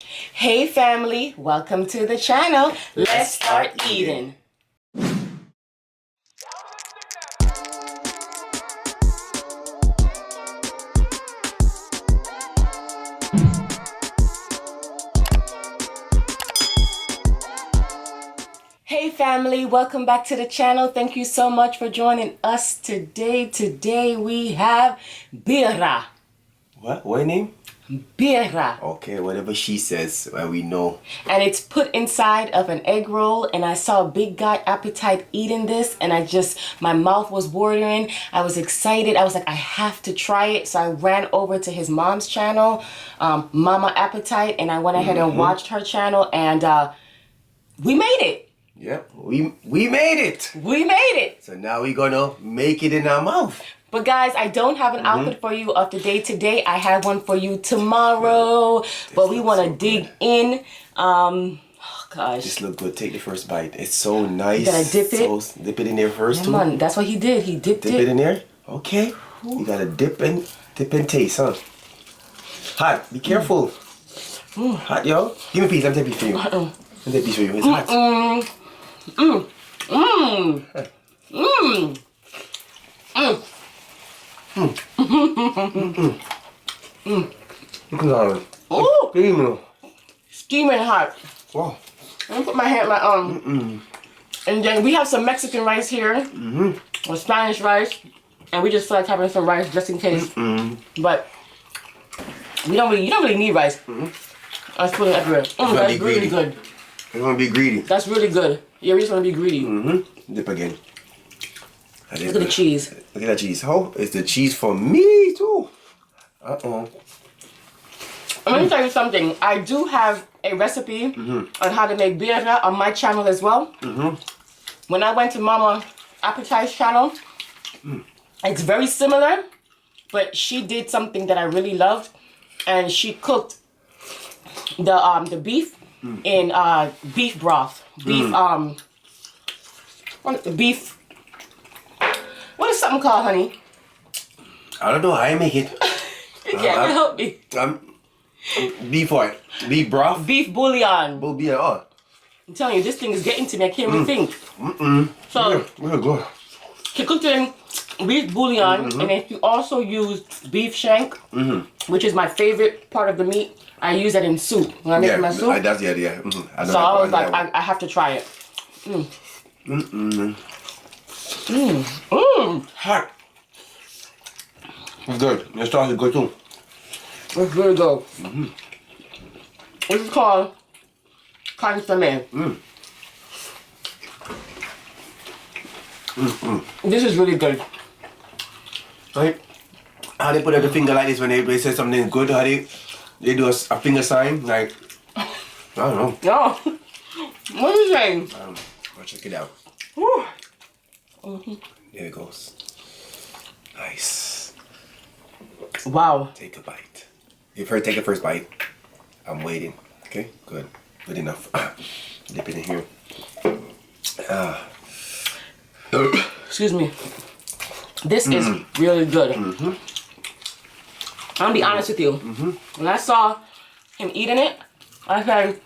Hey family, welcome to the channel. Let's start eating. Hey family, welcome back to the channel. Thank you so much for joining us today. Today we have birria. What name? Birria. Okay, whatever she says, we know. And it's put inside of an egg roll, and I saw a big guy appetite eating this, and my mouth was watering. I was excited. I was like, I have to try it. So I ran over to his mom's channel, Mama Appetite, and I went ahead and watched her channel, and we made it. Yep, we made it. We made it. So now we're gonna make it in our mouth. But guys, I don't have an outfit for you of the day today. I have one for you tomorrow. But we want to dig in. Oh gosh. This look good. Take the first bite. It's so nice. You gotta dip it. So, dip it in there first too. Man, that's what he did. He dipped it. Dip it in there. Okay. You gotta dip and taste, huh? Hot. Be careful. Hot, yo. Give me a piece. I'm taking a piece for you. I'm taking a piece for you. It's hot. Look at that. Oh, Steaming. steaming hot. Wow. Let me put my hand, and then we have some Mexican rice here, or Spanish rice, and we just feel like having some rice just in case. But you don't really need rice. I put it everywhere. That's really good. You want to be greedy. That's really good. Yeah, we just want to be greedy. Dip again. Look at the cheese. Look at that cheese. Oh, it's the cheese for me too. Let me tell you something. I do have a recipe on how to make birria on my channel as well. When I went to Mama Appetite's channel, it's very similar, but she did something that I really loved, and she cooked the beef in beef broth. Beef. What is something called, honey? I don't know how I make it. You can't help me. Beef what? Beef broth? Beef bouillon. Bouillon. Oh. I'm telling you, this thing is getting to me. I can't even think. So, Really good. she cooked it in beef bouillon, and then she also used beef shank, which is my favorite part of the meat. I use that in soup when I make my soup. That's I know So I was like, I have to try it. Hot. It's good. Your sauce is good too. It's really good. This is called consomme. This is really good. Right? How they put up the finger like this when they say something good? How they do a finger sign? Like, I don't know. No. What are you saying? I'll check it out. There it goes. Nice. Wow. Take a bite. You've heard take a first bite. I'm waiting. Okay? Good. Good enough. Dip it in here. Excuse me. This is really good. I'm gonna be honest with you. When I saw him eating it, I said,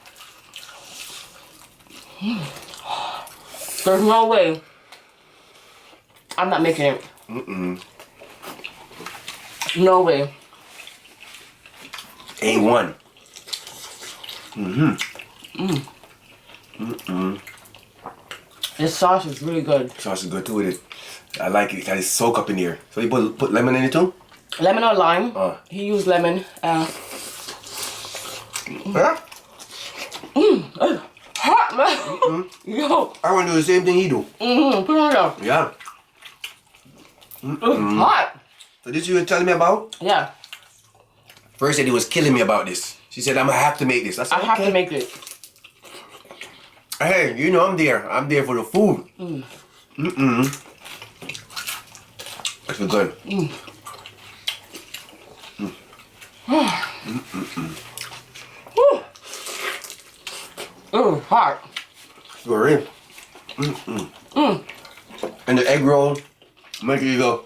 there's no way I'm not making it. No way. A1. This sauce is really good. Sauce is good too with it. I like it. It's soak up in here. So you put lemon in it too? Lemon or lime. He used lemon. Yeah? It's hot, man. Yo. I want to do the same thing he do. Put it on there. Yeah. It's hot. So this you were telling me about? Yeah. First said he was killing me about this. She said, I'm gonna have to make this. I said, I have to make it. Hey, you know I'm there. I'm there for the food. That's good. Hot. You're in. And the egg roll make it go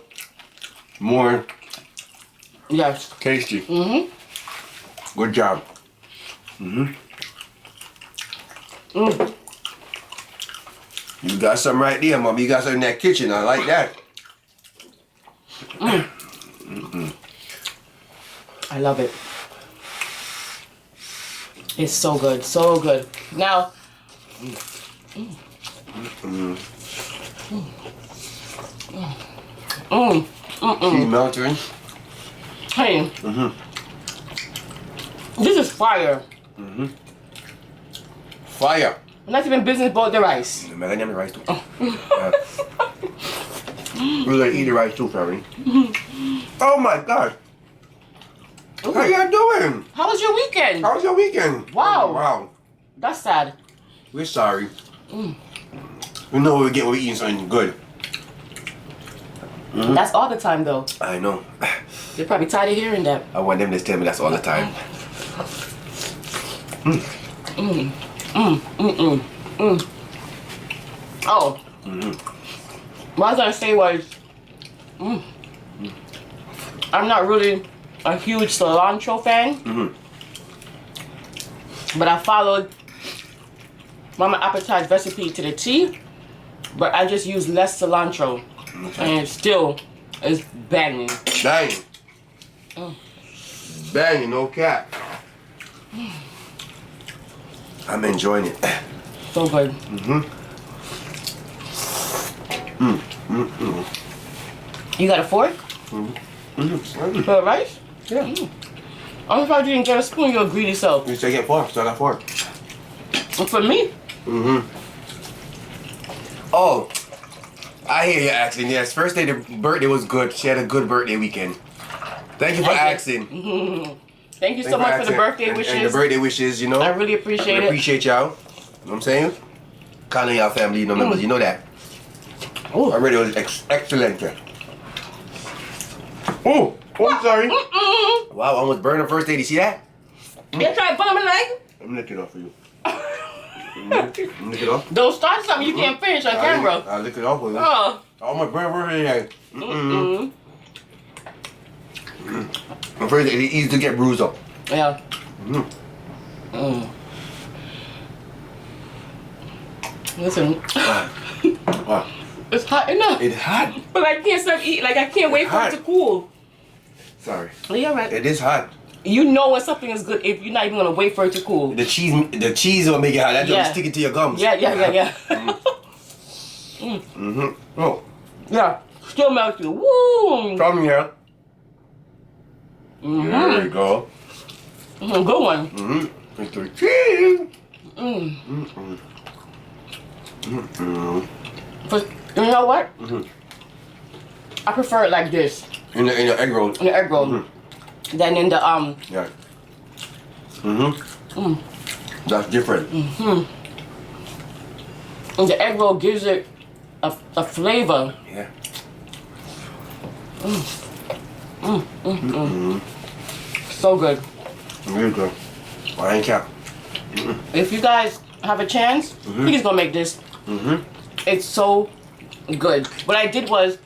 more Yes. tasty. Good job. You got something right there, Mom. You got something in that kitchen. I like that. I love it. It's so good, so good. Now, Cheese melting. hey, this is fire. Fire. I'm not even business about the rice. Man, I never rice too. We're gonna eat the rice too, Ferry. Oh my God. Ooh. How y'all doing? How was your weekend? How was your weekend? Wow. Oh, wow. That's sad. We're sorry. We know what we get when we eating something good. That's all the time though. I know. You're probably tired of hearing that. I want them to tell me that's all the time. Oh. What I was gonna say was, I'm not really a huge cilantro fan, but I followed Mama Appetite's recipe to the T, but I just use less cilantro, and it still is banging. Banging. Banging, no cap. I'm enjoying it. So good. You got a fork? For the rice? Yeah. I'm surprised you didn't get a spoon, you're a greedy self. You say get four, so I got four. And for me? Oh, I hear you asking. Yes, first day the birthday was good. She had a good birthday weekend. Thank you for asking. Thank you so much for the birthday and, wishes. And the birthday wishes, you know. I really appreciate it. Appreciate y'all. You know what I'm saying? Kind of y'all family, you know, members. You know that. Ooh. Our birthday was excellent. Oh, I'm sorry. Wow, I almost burned the first day. Did you see that? You try to put on my leg? I'm gonna lick it off for you. Lick it off. Don't start something you can't finish on camera. I'll lick it off for you. Oh. I almost burned first day. My first day, it's easy to get bruised up. Yeah. Listen. Wow. It's hot enough. It's hot. But I can't stop eating. Like, I can't wait for it to cool. Sorry. Yeah, right. It is hot. You know when something is good if you're not even gonna wait for it to cool. The cheese will make it hot. That just stick it to your gums. Yeah. Oh. Yeah. Still melting. Woo! Come here. There we go. Good one. It's the cheese. But you know what? I prefer it like this. In the egg roll. In the egg roll. Than in the Yeah. That's different. And the egg roll gives it a flavor. Yeah. So good. Really good. I ain't cap. If you guys have a chance, please go make this. It's so good. What I did was,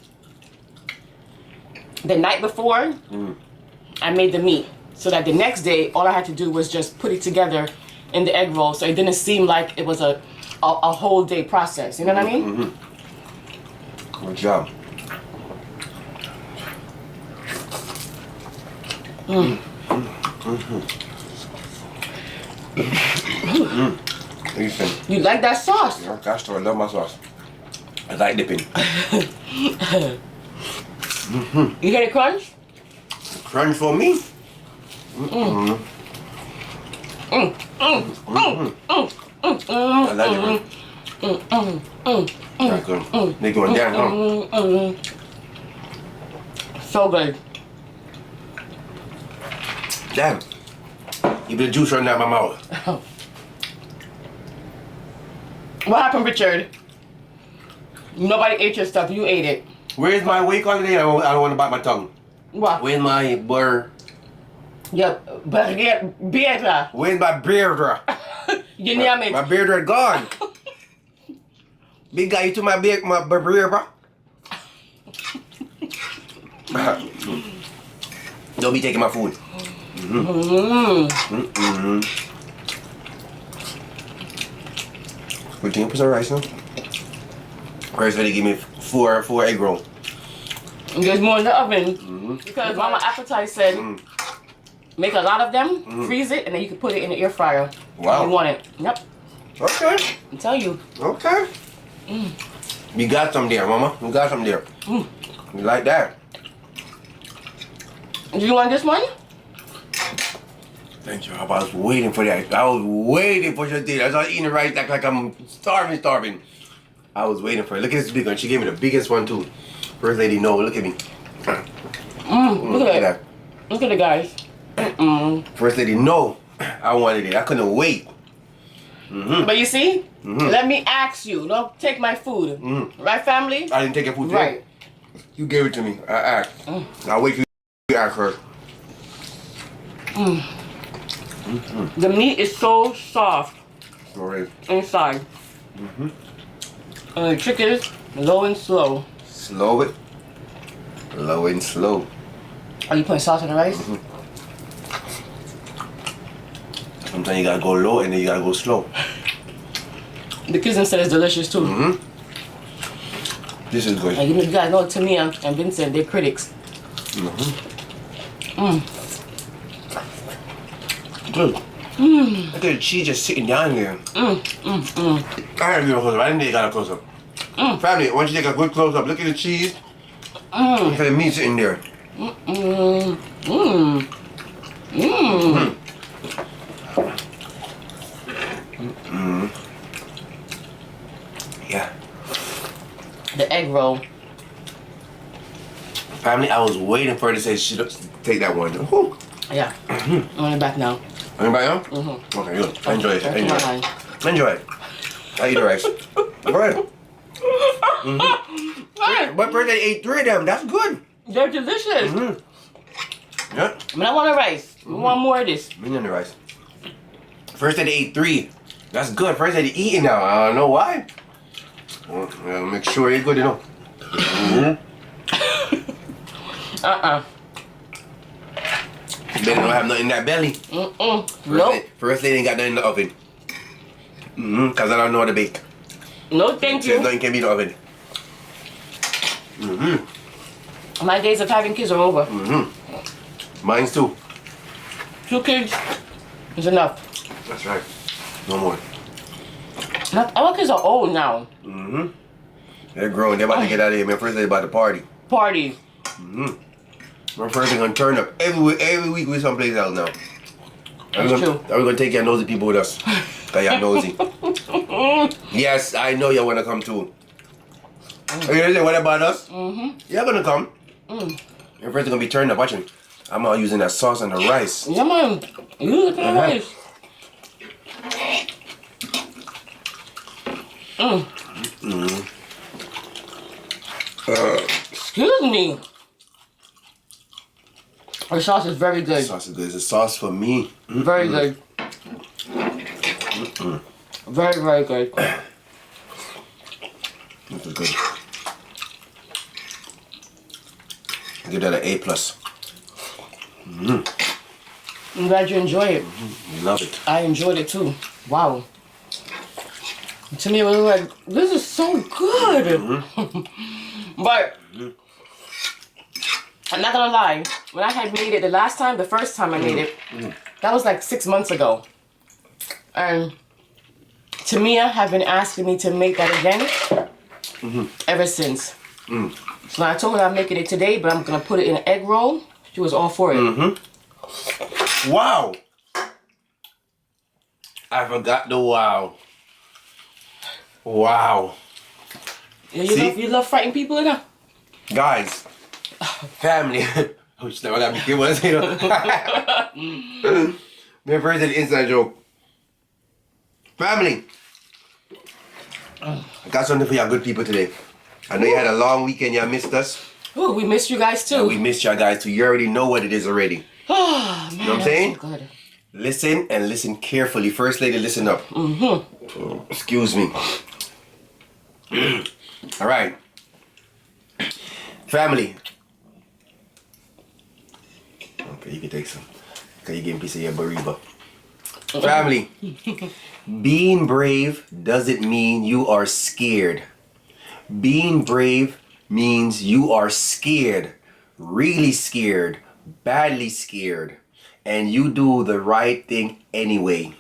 the night before, I made the meat. So that the next day, all I had to do was just put it together in the egg roll. So it didn't seem like it was a whole day process. You know what I mean? Good job. You like that sauce? Yeah, gosh, I love my sauce. I like dipping. You hear the crunch? Crunch for me. I like it. That's good. They going down, huh? So good. Damn. You put the juice running out my mouth. What happened, Richard? Nobody ate your stuff. You ate it. Where's my weight on today? I don't want to bite my tongue. What? Where's my butter? Yep. Birria. Where's my beard? You name it. My beard gone. Big guy, you took my beard, my beard, bro. Don't be taking my food. Good thing you put some rice now. Rice ready give me four egg roll. And there's more in the oven. Because Mama Appetite said make a lot of them, freeze it, and then you can put it in the air fryer. Wow. If you want it. Yep. Okay. I tell you. Okay. You got some there, Mama. You got some there. You like that? Do you want this one? Thank you. I was waiting for that. I was waiting for your thing. I was eating the rice like I'm starving. I was waiting for it. Look at this big one. She gave me the biggest one too. First lady, no. Look at me. Look at that. Look at it, guys. First lady, no. I wanted it. I couldn't wait. But you see, let me ask you. Don't take my food. Right, family? I didn't take your food. Right. You gave it to me. I asked. I'll wait till you ask first. The meat is so soft inside. And the chicken is low and slow. Slow it. Low and slow. Are you putting salt in the rice? Sometimes you gotta go low and then you gotta go slow. The cousin said it's delicious too. This is good. And you guys know Tamia and Vincent, they're critics. Good. Look at the cheese just sitting down there. I had to get a close up. I didn't think I got a close up. Family, once you take a good close up, look at the cheese. Look at the meat sitting there. Yeah. The egg roll. Family, I was waiting for her to say she take that one. Whew. Yeah. I'm on it back now. Anybody else? Okay, good. Enjoy it. Enjoy it. Enjoy it. I eat the rice. Go ahead. But birthday ate 3 of them. That's good. They're delicious. Yeah. But I want a rice. We want more of this. Me and the rice. First day they ate 3. That's good. First day they eating now. I don't know why. Well, make sure you're good, you know. They don't have nothing in that belly. Nope. First lady ain't got nothing in the oven. Cause I don't know how to bake. No, thank you. Nothing can be in the oven. My days of having kids are over. Mine's too. 2 kids is enough. That's right. No more. Our kids are old now. They're growing. They're about to get out of here. My first day about to party. Party. My first day gonna turn up every week with someplace else now. That's true. Are we gonna take your nosy people with us? Cause y'all nosy. Yes, I know y'all wanna come too. You say what about us? Y'all gonna come. Your first day gonna be turned up. Watching. I'm all using that sauce on the rice. Yeah, man. You look at the rice. Excuse me. The sauce is very good. The sauce is good. It's a sauce for me. Very good. Very, very good. This is good. Give that an A+. I'm glad you enjoy it. You love it. I enjoyed it too. Wow. To me, it was like, this is so good. But I'm not gonna lie. When I had made it the first time I made it, that was like 6 months ago. And Tamia have been asking me to make that again ever since. So I told her I'm making it today, but I'm gonna put it in an egg roll. She was all for it. Wow. I forgot the wow. Wow. Yeah, you love fighting people enough? Guys. Family. Oh, shit, I gotta be careful. My first an inside joke. Family. I got something for y'all good people today. I know you had a long weekend, y'all missed us. Oh, we missed you guys too. And we missed y'all guys too. You already know what it is already. Oh, man, you know what I'm saying? So good. Listen and listen carefully. First lady, listen up. Excuse me. All right. Family. Okay, you can take some. Okay, you give me a piece of your burrito. Family, being brave doesn't mean you are scared. Being brave means you are scared, really scared, badly scared, and you do the right thing anyway.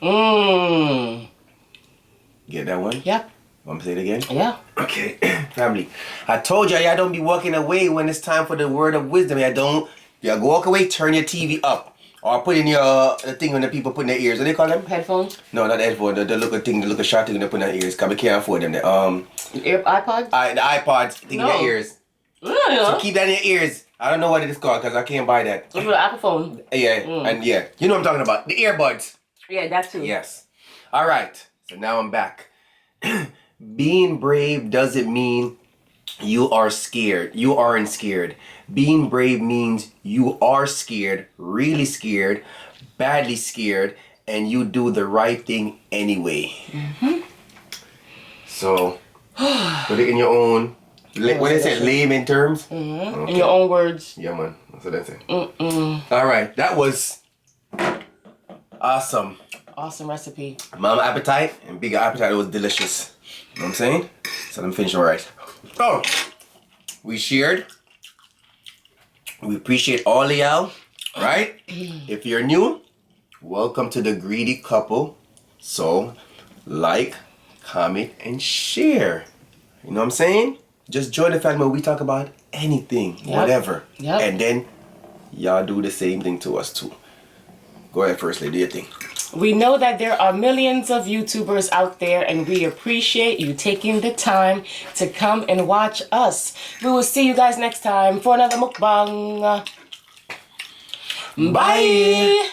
Get that one? Yep. Want me to say it again? Yeah. Okay, family. I told you, I don't be walking away when it's time for the word of wisdom. I don't. You walk away, turn your TV up. Or put in your the thing when the people put in their ears. What do they call them? Headphones? No, not the headphone. The little thing, the little short thing they put in their ears. Cause we can't afford them. The iPods? the iPods thing in their ears. So keep that in your ears. I don't know what it is called because I can't buy that. It's an Apple phone. Yeah, and yeah, you know what I'm talking about. The earbuds. Yeah, that too. Yes. All right. So now I'm back. Being brave doesn't mean you are scared. You aren't scared. Being brave means you are scared, really scared, badly scared, and you do the right thing anyway. So, put it in your own, what is it, layman terms? Okay. In your own words. Yeah, man. That's what I say. All right. That was awesome. Awesome recipe. Mama appetite and bigger appetite. It was delicious. You know what I'm saying? So let me finish all right. Oh, we shared. We appreciate all of y'all, right? If you're new, welcome to the Greedy Couple. So, like, comment, and share. You know what I'm saying? Just join the family where we talk about anything, whatever. Yep. And then y'all do the same thing to us too. Go ahead, First Lady, do your thing. We know that there are millions of YouTubers out there, and we appreciate you taking the time to come and watch us. We will see you guys next time for another mukbang. Bye.